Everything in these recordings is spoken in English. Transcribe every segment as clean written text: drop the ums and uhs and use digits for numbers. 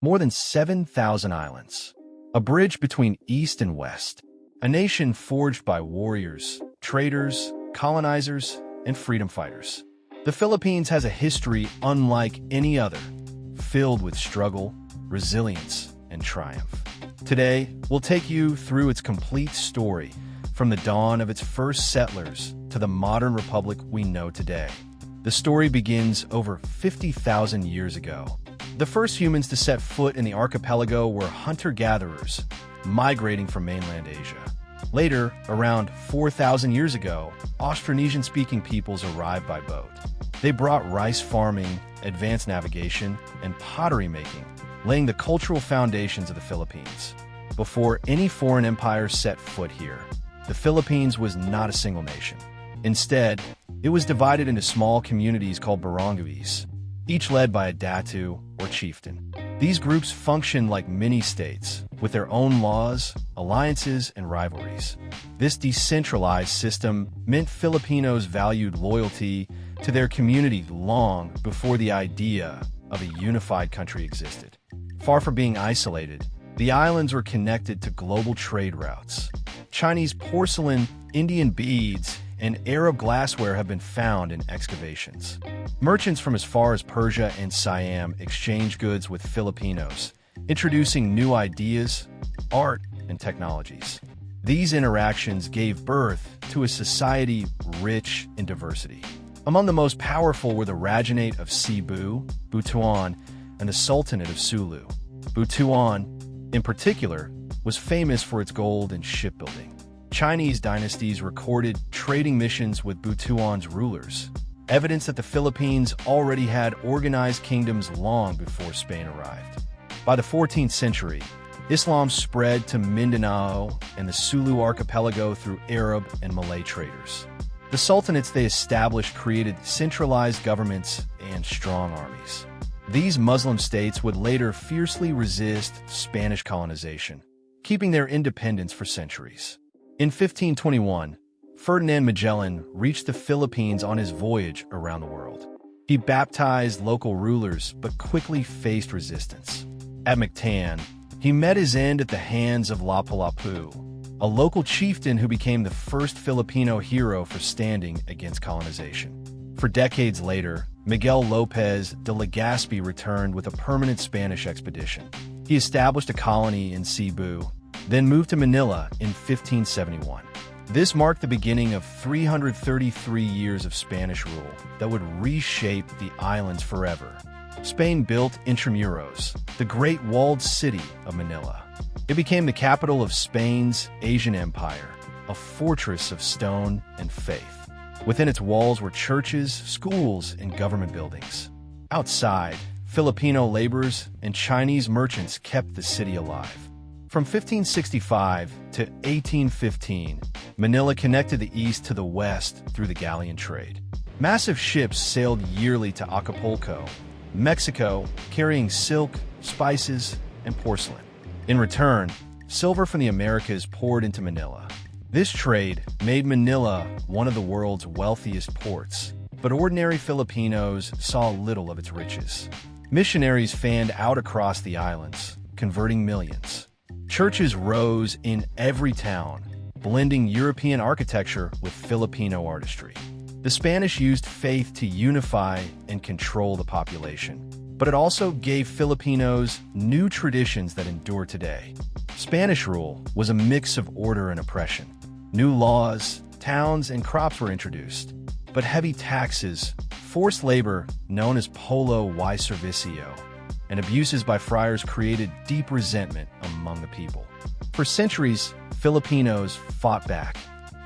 More than 7,000 islands. A bridge between East and West. A nation forged by warriors, traders, colonizers, and freedom fighters. The Philippines has a history unlike any other, filled with struggle, resilience, and triumph. Today, we'll take you through its complete story, from the dawn of its first settlers to the modern republic we know today. The story begins over 50,000 years ago. The first humans to set foot in the archipelago were hunter-gatherers, migrating from mainland Asia. Later, around 4,000 years ago, Austronesian-speaking peoples arrived by boat. They brought rice farming, advanced navigation, and pottery making, laying the cultural foundations of the Philippines. Before any foreign empire set foot here, the Philippines was not a single nation. Instead, it was divided into small communities called barangays, each led by a datu or chieftain. These groups functioned like mini-states, with their own laws, alliances, and rivalries. This decentralized system meant Filipinos valued loyalty to their community long before the idea of a unified country existed. Far from being isolated, the islands were connected to global trade routes. Chinese porcelain, Indian beads, and Arab glassware have been found in excavations. Merchants from as far as Persia and Siam exchanged goods with Filipinos, introducing new ideas, art, and technologies. These interactions gave birth to a society rich in diversity. Among the most powerful were the Rajanate of Cebu, Butuan, and the Sultanate of Sulu. Butuan, in particular, was famous for its gold and shipbuilding. Chinese dynasties recorded trading missions with Butuan's rulers, evidence that the Philippines already had organized kingdoms long before Spain arrived. By the 14th century, Islam spread to Mindanao and the Sulu archipelago through Arab and Malay traders. The sultanates they established created centralized governments and strong armies. These Muslim states would later fiercely resist Spanish colonization, keeping their independence for centuries. In 1521, Ferdinand Magellan reached the Philippines on his voyage around the world. He baptized local rulers but quickly faced resistance. At Mactan, he met his end at the hands of Lapu-Lapu, a local chieftain who became the first Filipino hero for standing against colonization. For decades later, Miguel Lopez de Legazpi returned with a permanent Spanish expedition. He established a colony in Cebu, then moved to Manila in 1571. This marked the beginning of 333 years of Spanish rule that would reshape the islands forever. Spain built Intramuros, the Great Walled City of Manila. It became the capital of Spain's Asian Empire, a fortress of stone and faith. Within its walls were churches, schools, and government buildings. Outside, Filipino laborers and Chinese merchants kept the city alive. From 1565 to 1815, Manila connected the east to the west through the galleon trade. Massive ships sailed yearly to Acapulco, Mexico, carrying silk, spices, and porcelain. In return, silver from the Americas poured into Manila. This trade made Manila one of the world's wealthiest ports, but ordinary Filipinos saw little of its riches. Missionaries fanned out across the islands, converting millions. Churches rose in every town, blending European architecture with Filipino artistry. The Spanish used faith to unify and control the population, but it also gave Filipinos new traditions that endure today. Spanish rule was a mix of order and oppression. New laws, towns, and crops were introduced, but heavy taxes, forced labor known as polo y servicio, and abuses by friars created deep resentment among the people. For centuries, Filipinos fought back.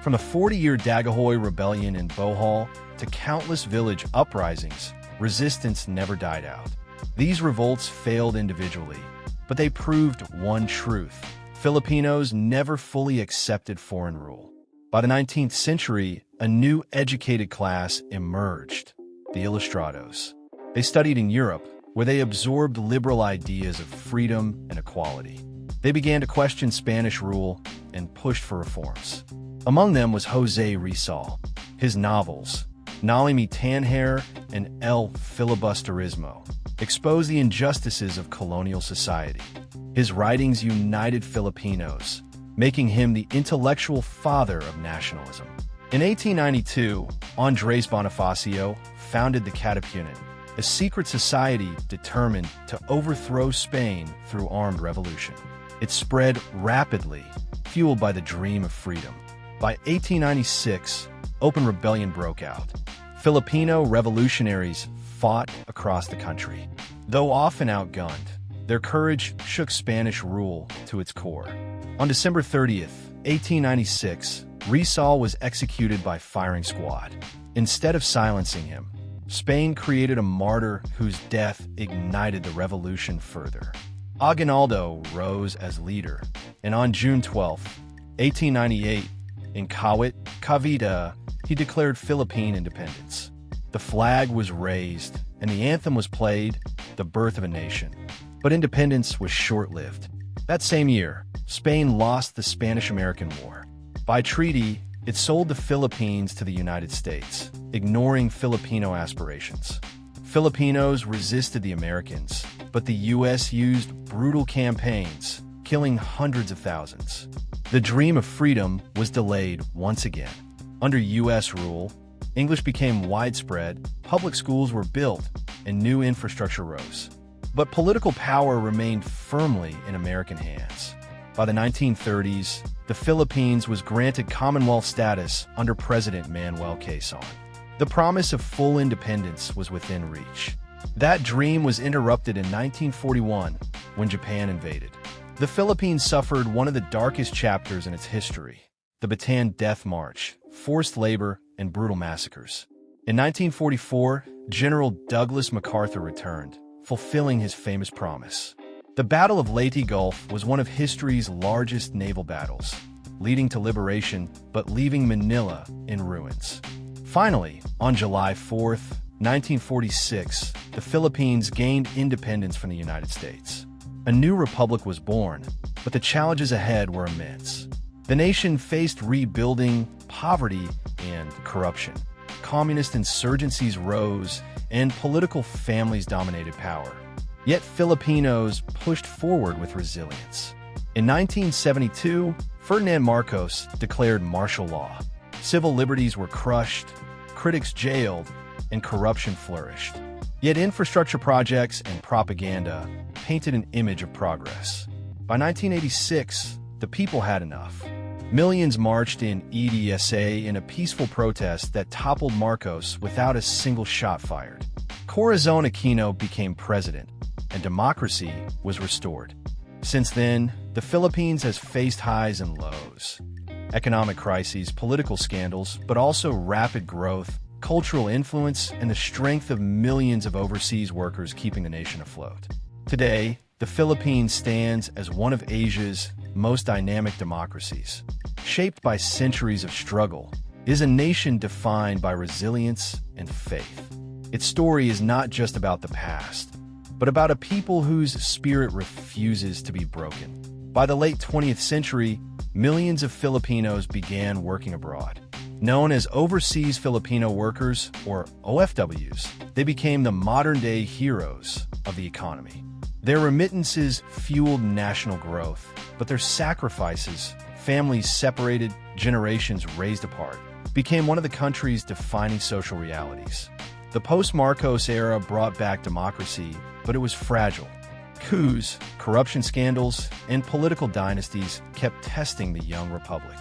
From the 40-year Daguhoy Rebellion in Bohol to countless village uprisings, resistance never died out. These revolts failed individually, but they proved one truth: Filipinos never fully accepted foreign rule. By the 19th century, a new educated class emerged: the Ilustrados. They studied in Europe, where they absorbed liberal ideas of freedom and equality. They began to question Spanish rule and pushed for reforms. Among them was José Rizal. His novels, Nalimi Tanhair and El Filibusterismo, exposed the injustices of colonial society. His writings united Filipinos, making him the intellectual father of nationalism. In 1892, Andrés Bonifacio founded the Katipunan, a secret society determined to overthrow Spain through armed revolution. It spread rapidly, fueled by the dream of freedom. By 1896, open rebellion broke out. Filipino revolutionaries fought across the country. Though often outgunned, their courage shook Spanish rule to its core. On December 30th, 1896, Rizal was executed by firing squad. Instead of silencing him, Spain created a martyr whose death ignited the revolution further. Aguinaldo rose as leader, and on June 12, 1898, in Kawit, Cavite, he declared Philippine independence. The flag was raised, and the anthem was played, the birth of a nation. But independence was short-lived. That same year, Spain lost the Spanish-American War. By treaty, it sold the Philippines to the United States, ignoring Filipino aspirations. Filipinos resisted the Americans, but the U.S. used brutal campaigns, killing hundreds of thousands. The dream of freedom was delayed once again. Under U.S. rule, English became widespread, public schools were built, and new infrastructure rose. But political power remained firmly in American hands. By the 1930s, the Philippines was granted Commonwealth status under President Manuel Quezon. The promise of full independence was within reach. That dream was interrupted in 1941 when Japan invaded. The Philippines suffered one of the darkest chapters in its history: the Bataan Death March, forced labor, and brutal massacres. In 1944, General Douglas MacArthur returned, fulfilling his famous promise. The Battle of Leyte Gulf was one of history's largest naval battles, leading to liberation but leaving Manila in ruins. Finally, on July 4, 1946, the Philippines gained independence from the United States. A new republic was born, but the challenges ahead were immense. The nation faced rebuilding, poverty, and corruption. Communist insurgencies rose, and political families dominated power. Yet Filipinos pushed forward with resilience. In 1972, Ferdinand Marcos declared martial law. Civil liberties were crushed, critics jailed, and corruption flourished. Yet infrastructure projects and propaganda painted an image of progress. By 1986, the people had enough. Millions marched in EDSA in a peaceful protest that toppled Marcos without a single shot fired. Corazon Aquino became president, and democracy was restored. Since then, the Philippines has faced highs and lows. Economic crises, political scandals, but also rapid growth, cultural influence, and the strength of millions of overseas workers keeping the nation afloat. Today, the Philippines stands as one of Asia's most dynamic democracies. Shaped by centuries of struggle, it is a nation defined by resilience and faith. Its story is not just about the past, but about a people whose spirit refuses to be broken. By the late 20th century, millions of Filipinos began working abroad. Known as Overseas Filipino Workers, or OFWs, they became the modern-day heroes of the economy. Their remittances fueled national growth, but their sacrifices, families separated, generations raised apart, became one of the country's defining social realities. The post-Marcos era brought back democracy, but it was fragile. Coups, corruption scandals, and political dynasties kept testing the young republic.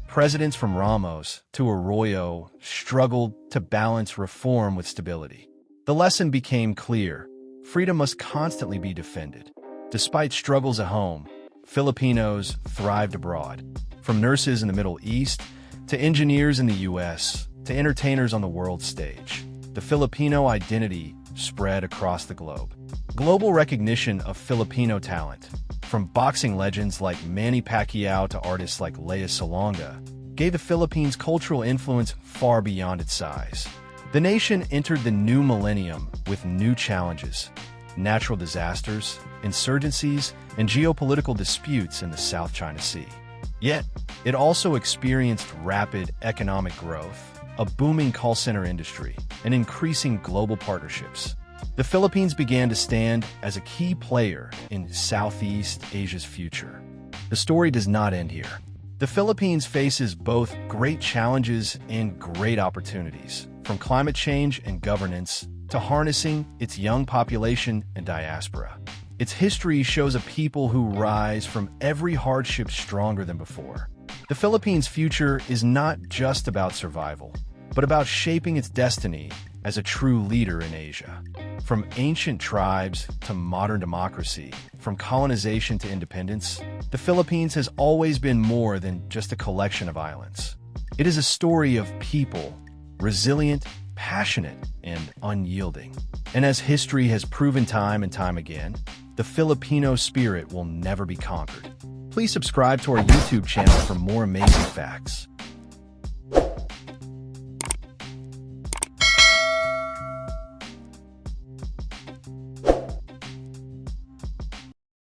Presidents from Ramos to Arroyo struggled to balance reform with stability. The lesson became clear: freedom must constantly be defended. Despite struggles at home, Filipinos thrived abroad. From nurses in the Middle East, to engineers in the U.S., to entertainers on the world stage, the Filipino identity spread across the globe. Global recognition of Filipino talent, from boxing legends like Manny Pacquiao to artists like Lea Salonga, gave the Philippines cultural influence far beyond its size. The nation entered the new millennium with new challenges: natural disasters, insurgencies, and geopolitical disputes in the South China Sea. Yet, it also experienced rapid economic growth, a booming call center industry, and increasing global partnerships. The Philippines began to stand as a key player in Southeast Asia's future. The story does not end here. The Philippines faces both great challenges and great opportunities, from climate change and governance to harnessing its young population and diaspora. Its history shows a people who rise from every hardship stronger than before. The Philippines' future is not just about survival, but about shaping its destiny as a true leader in Asia. From ancient tribes to modern democracy, from colonization to independence, the Philippines has always been more than just a collection of islands. It is a story of people, resilient, passionate, and unyielding. And as history has proven time and time again, the Filipino spirit will never be conquered. Please subscribe to our YouTube channel for more amazing facts.